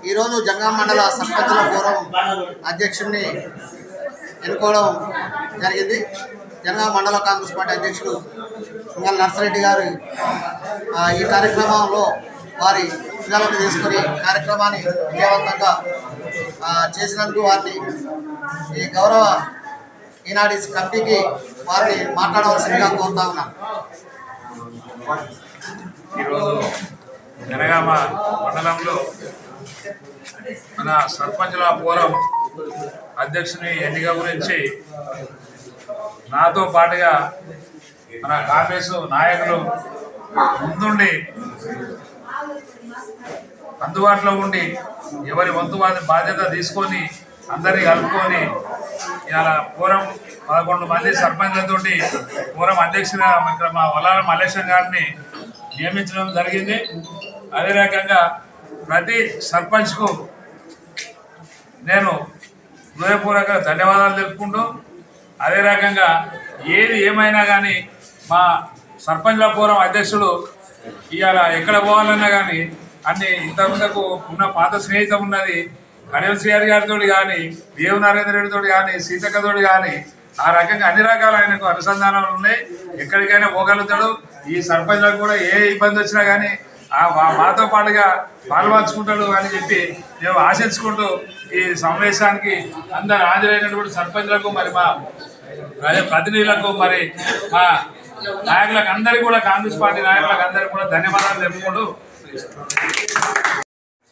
ఈరోజు జంగాం మండల సర్పంచుల ఫోరం అధ్యక్షుడిని ఎన్నుకోవడం జరిగింది. జంగాం మండల కాంగ్రెస్ పార్టీ అధ్యక్షుడు సింగల్ నర్సిరెడ్డి గారు ఈ కార్యక్రమంలో వారి పిల్లలను తీసుకుని కార్యక్రమాన్ని విజయవంతంగా చేసినందుకు వారిని ఈ గౌరవ ఈనాడు కమిటీకి వారిని మాట్లాడవలసిందిగా కోరుతా ఉన్నాను. ఈరోజు జనగామ మండలంలో మన సర్పంచుల ఫోరం అధ్యక్షుని ఎన్నిక గురించి నాతో పాటుగా మన కాంగ్రెస్ నాయకులు ముందుండి అందుబాటులో ఉండి ఎవరి వంతు బాధ్యత తీసుకొని అందరినీ కలుపుకొని ఇలా ఫోరం 11 మంది సర్పంచ్లతోటి ఫోరం అధ్యక్షుడిగా ఇక్కడ మా వల్లాల మల్లేశం గారిని నియమించడం జరిగింది. అదే రకంగా ప్రతి సర్పంచ్కు నేను హృదయపూర్వక ధన్యవాదాలు తెలుపుకుంటూ అదే రకంగా ఏది ఏమైనా కానీ మా సర్పంచ్ల ఫోరం అధ్యక్షుడు ఇవాళ ఎక్కడ పోవాలన్నా కానీ అన్ని ఇంతకుముందుకు ఉన్న పాత స్నేహితం ఉన్నది కడియం శ్రీహరి గారితో కానీ దేవు నరేంద్ర రెడ్డితో కానీ సీతక్కతో కానీ ఆ రకంగా అన్ని రకాల ఆయనకు అనుసంధానాలు ఉన్నాయి. ఎక్కడికైనా పోగలుగుతాడు. ఈ సర్పంచ్లకు కూడా ఏ ఇబ్బంది వచ్చినా కానీ మాతో పాటుగా పాల్పంచుకుంటాడు అని చెప్పి మేము ఆశించుకుంటూ ఈ సమావేశానికి అందరు హాజరైనటువంటి సర్పంచ్లకు మరి మా ప్రతినిధులకు మరి మా నాయకులకు అందరికీ కూడా కాంగ్రెస్ పార్టీ నాయకులకు అందరికీ కూడా ధన్యవాదాలు తెలుపుకుంటూ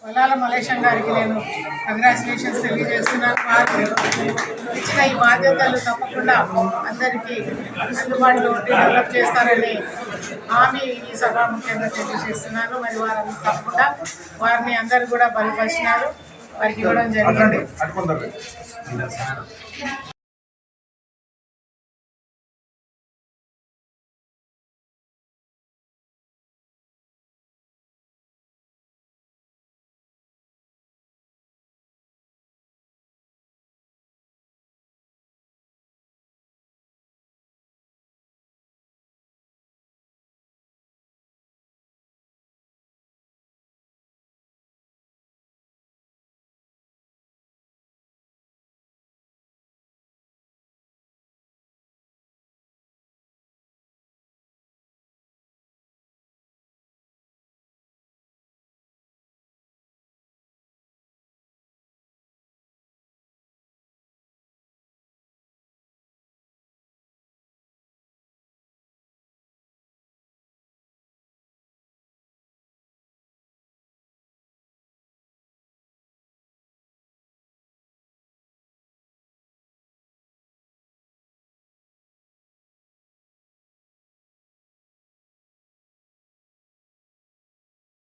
వల్లాల మల్లేశం గారికి నేను కంగ్రాచులేషన్స్ తెలియజేస్తున్నాను. వారు ఇచ్చిన ఈ బాధ్యతలు తప్పకుండా అందరికీ అందుబాటులో డెవలప్ చేస్తారని హామీ ఈ సభాముఖ్యంగా తెలియజేస్తున్నాను. మరి వారు తప్పకుండా వారిని అందరూ కూడా బలపరిచినారు, వారికి ఇవ్వడం జరిగింది.